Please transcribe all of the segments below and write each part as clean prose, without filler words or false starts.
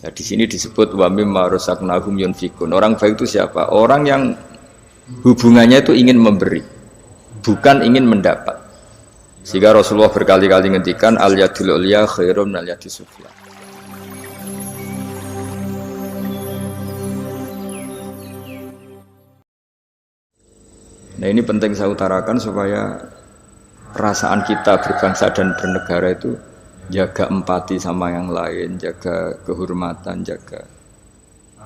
Nah, di sini disebut wa mimma razaqnahum yunfikun. Orang baik itu siapa? Orang yang hubungannya itu ingin memberi, bukan ingin mendapat. Sehingga Rasulullah berkali-kali ngendikan al yadul ulya khairum minal yadis sufla. Nah, ini penting saya utarakan supaya perasaan kita berbangsa dan bernegara itu jaga empati sama yang lain, jaga kehormatan, jaga.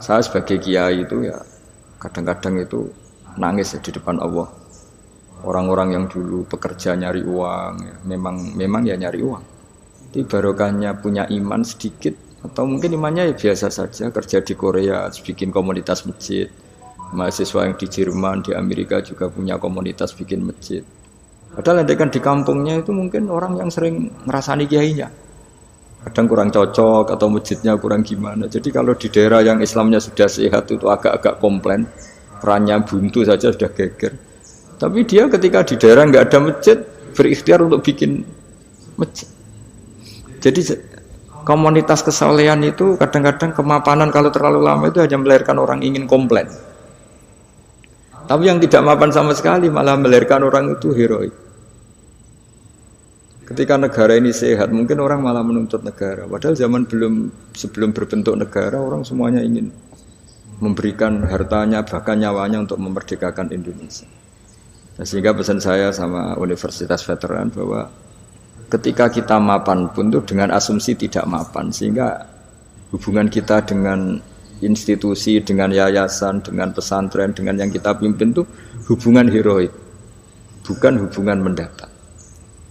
Saya sebagai kiai itu ya kadang-kadang itu nangis ya di depan Allah. Orang-orang yang dulu bekerja nyari uang, ya, memang ya nyari uang. Tapi barokahnya punya iman sedikit atau mungkin imannya ya biasa saja, kerja di Korea, bikin komunitas masjid. Mahasiswa yang di Jerman, di Amerika juga punya komunitas bikin masjid. Padahal kan di kampungnya itu mungkin orang yang sering ngerasani kiainya. Kadang kurang cocok atau masjidnya kurang gimana. Jadi kalau di daerah yang Islamnya sudah sehat itu agak-agak komplain, perannya buntu saja sudah geger. Tapi dia ketika di daerah nggak ada masjid, berikhtiar untuk bikin masjid. Jadi komunitas kesolehan itu kadang-kadang kemapanan kalau terlalu lama itu hanya melahirkan orang ingin komplain. Tapi yang tidak mapan sama sekali malah melahirkan orang itu heroik. Ketika negara ini sehat, mungkin orang malah menuntut negara. Padahal sebelum berbentuk negara, orang semuanya ingin memberikan hartanya, bahkan nyawanya untuk memerdekakan Indonesia. Nah, sehingga pesan saya sama Universitas Veteran bahwa ketika kita mapan pun itu dengan asumsi tidak mapan, sehingga hubungan kita dengan institusi, dengan yayasan, dengan pesantren, dengan yang kita pimpin itu hubungan heroik, bukan hubungan mendapat.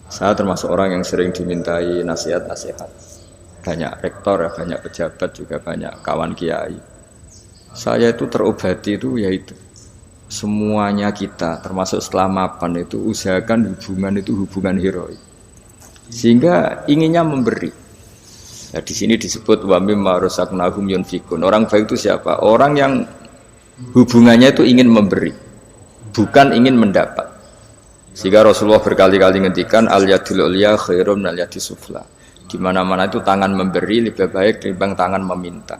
Saya termasuk orang yang sering dimintai nasihat-nasihat. Banyak rektor, banyak pejabat, juga banyak kawan kiai. Saya itu terobati itu yaitu semuanya kita, termasuk setelah mapan itu usahakan hubungan itu hubungan heroik. Sehingga inginnya memberi. Nah, di sini disebut wa mimma razaqnahum yunfikun. Orang baik itu siapa? Orang yang hubungannya itu ingin memberi, bukan ingin mendapat. Sehingga Rasulullah berkali-kali ngendikan al yadul ulya khairum minal yadis sufla. Di mana-mana itu tangan memberi lebih baik daripada tangan meminta.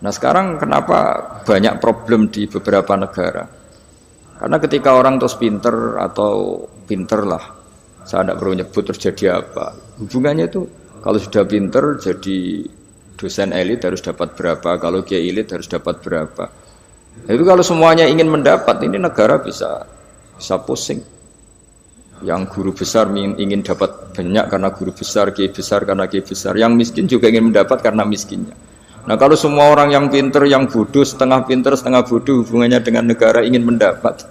Nah, sekarang kenapa banyak problem di beberapa negara? Karena ketika orang terus pinter atau pinter lah, saya tidak perlu nyebut terjadi apa. Hubungannya itu kalau sudah pinter jadi dosen elit harus dapat berapa, kalau kiai elit harus dapat berapa. Itu kalau semuanya ingin mendapat, ini negara bisa pusing. Yang guru besar ingin dapat banyak karena guru besar, kiai besar karena kiai besar. Yang miskin juga ingin mendapat karena miskinnya. Nah, kalau semua orang yang pinter, yang bodoh, setengah pinter, setengah bodoh hubungannya dengan negara ingin mendapat,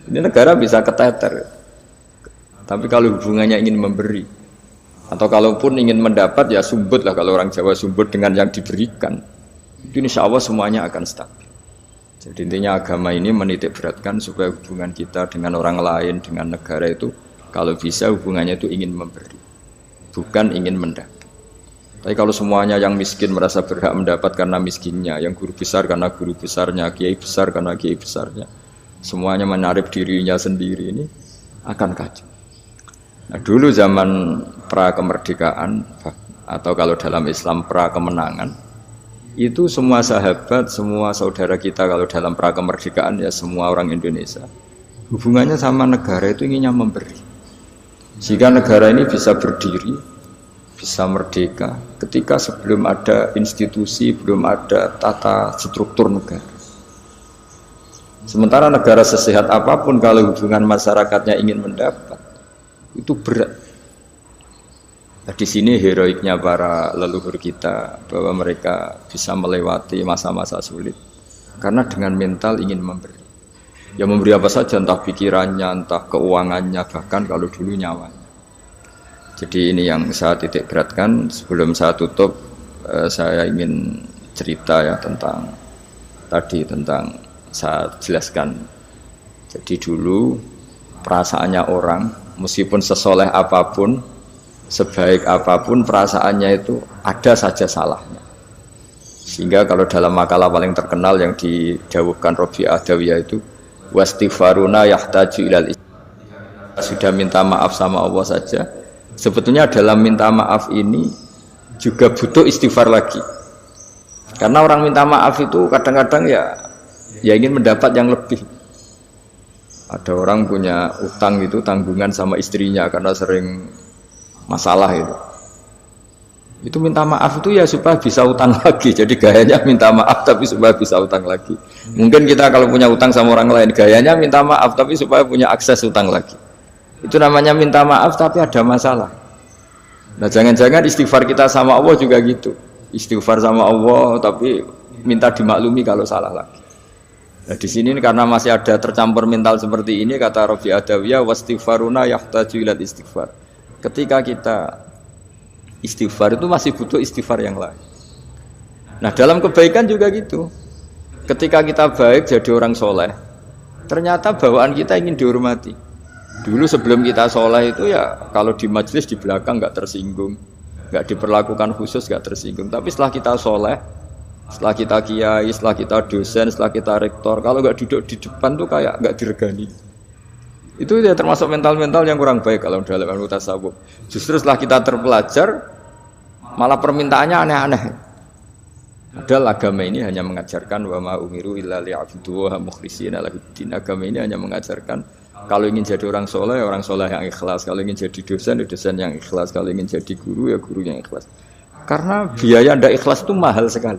ini negara bisa keteter. Tapi kalau hubungannya ingin memberi, atau kalaupun ingin mendapat ya sumbut lah, kalau orang Jawa sumbut dengan yang diberikan, itu insya Allah semuanya akan stabil. Jadi intinya agama ini menitik beratkan supaya hubungan kita dengan orang lain, dengan negara itu kalau bisa hubungannya itu ingin memberi, bukan ingin mendapat. Tapi kalau semuanya yang miskin merasa berhak mendapat karena miskinnya, yang guru besar karena guru besarnya, kiai besar karena kiai besarnya, semuanya menarik dirinya sendiri, ini akan kacau. Nah, dulu zaman pra kemerdekaan atau kalau dalam Islam pra kemenangan, itu semua sahabat, semua saudara kita kalau dalam pra kemerdekaan ya semua orang Indonesia hubungannya sama negara itu inginnya memberi. Jika negara ini bisa berdiri, bisa merdeka ketika sebelum ada institusi, belum ada tata struktur negara. Sementara negara sesehat apapun kalau hubungan masyarakatnya ingin mendapat, itu berat. Nah, di sini heroiknya para leluhur kita bahwa mereka bisa melewati masa-masa sulit karena dengan mental ingin memberi. Ya memberi apa saja, entah pikirannya, entah keuangannya, bahkan kalau dulu nyawanya. Jadi ini yang saya titik beratkan. Sebelum saya tutup, saya ingin cerita ya tentang saya jelaskan. Jadi dulu perasaannya orang, meskipun sesoleh apapun, sebaik apapun perasaannya itu ada saja salahnya. Sehingga kalau dalam makalah paling terkenal yang didawuhkan Rabi' Adawiyah itu wastighfaruna yahtaju ilal sudah minta maaf sama Allah saja. Sebetulnya dalam minta maaf ini juga butuh istighfar lagi. Karena orang minta maaf itu kadang-kadang ya ingin mendapat yang lebih. Ada orang punya utang itu tanggungan sama istrinya karena sering masalah itu. Itu minta maaf itu ya supaya bisa utang lagi. Jadi gayanya minta maaf tapi supaya bisa utang lagi. Mungkin kita kalau punya utang sama orang lain gayanya minta maaf tapi supaya punya akses utang lagi. Itu namanya minta maaf tapi ada masalah. Nah jangan-jangan istighfar kita sama Allah juga gitu. Istighfar sama Allah tapi minta dimaklumi kalau salah lagi. Nah di sini karena masih ada tercampur mental seperti ini kata Rabi Adawiyah wastighfaruna yahtaju ila istighfar. Ketika kita istighfar itu masih butuh istighfar yang lain. Nah dalam kebaikan juga gitu. Ketika kita baik jadi orang soleh, ternyata bawaan kita ingin dihormati. Dulu sebelum kita soleh itu ya kalau di majelis di belakang nggak tersinggung, nggak diperlakukan khusus nggak tersinggung. Tapi setelah kita soleh, setelah kita kiai, setelah kita dosen, setelah kita rektor, kalau nggak duduk di depan tuh kayak nggak diregani. Itu ya termasuk mental-mental yang kurang baik kalau dalam ilmu tasawuf. Justru setelah kita terpelajar, malah permintaannya aneh-aneh. Padahal agama ini hanya mengajarkan wa ma umiru illa liya'budu wa mukhlishina lahuddin. Agama ini hanya mengajarkan kalau ingin jadi orang soleh yang ikhlas. Kalau ingin jadi dosen, dosen yang ikhlas. Kalau ingin jadi guru, ya guru yang ikhlas. Karena biaya ndak ikhlas itu mahal sekali.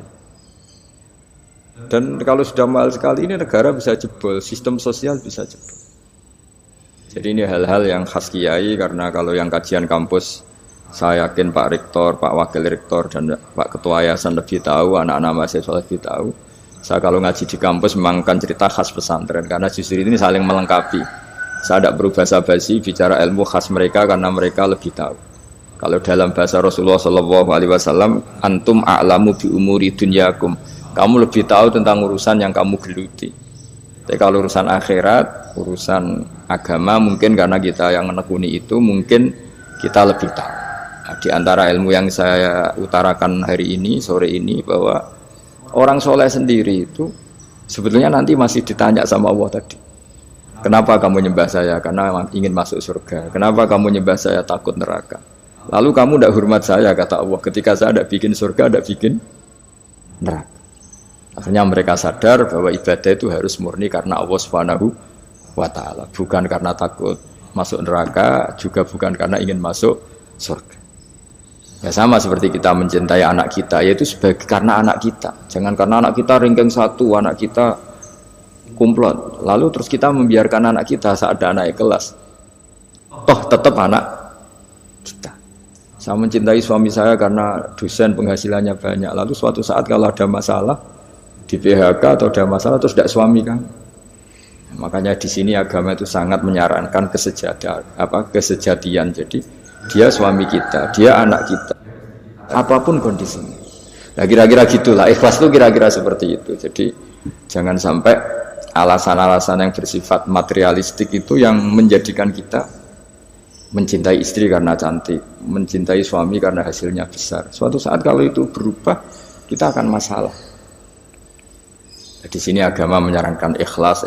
Dan kalau sudah mahal sekali ini negara bisa jebol, sistem sosial bisa jebol. Jadi ini hal-hal yang khas kiai karena kalau yang kajian kampus saya yakin Pak Rektor, Pak Wakil Rektor dan Pak Ketua Yayasan lebih tahu, anak-anak mahasiswa lebih tahu. Saya kalau ngaji di kampus memang kan cerita khas pesantren karena justru ini saling melengkapi. Saya tidak berubah basa-basi bicara ilmu khas mereka karena mereka lebih tahu. Kalau dalam bahasa Rasulullah SAW, antum a'lamu bi umuri dunyakum. Kamu lebih tahu tentang urusan yang kamu geluti. Tapi kalau urusan akhirat, urusan agama mungkin karena kita yang menekuni itu mungkin kita lebih tahu. Nah, di antara ilmu yang saya utarakan hari ini, sore ini bahwa orang soleh sendiri itu sebetulnya nanti masih ditanya sama Allah tadi. Kenapa kamu nyembah saya? Karena ingin masuk surga. Kenapa kamu nyembah saya? Takut neraka. Lalu kamu tidak hormat saya, kata Allah. Ketika saya tidak bikin surga, tidak bikin neraka. Akhirnya mereka sadar bahwa ibadah itu harus murni karena Allah Subhanahu wa ta'ala, bukan karena takut masuk neraka, juga bukan karena ingin masuk surga. Ya sama seperti kita mencintai anak kita, yaitu sebagai karena anak kita. Jangan karena anak kita ringkeng satu, anak kita kumplot, lalu terus kita membiarkan anak kita saat ada anak kelas. Toh tetap anak kita. Saya mencintai suami saya karena dosen penghasilannya banyak, lalu suatu saat kalau ada masalah di PHK atau ada masalah terus tidak suami kan. Makanya di sini agama itu sangat menyarankan kesejatian. Jadi dia suami kita, dia anak kita, apapun kondisinya. Nah kira-kira gitulah, ikhlas itu kira-kira seperti itu. Jadi jangan sampai alasan-alasan yang bersifat materialistik itu yang menjadikan kita mencintai istri karena cantik, mencintai suami karena hasilnya besar. Suatu saat kalau itu berubah, kita akan masalah. Di sini agama menyarankan ikhlas.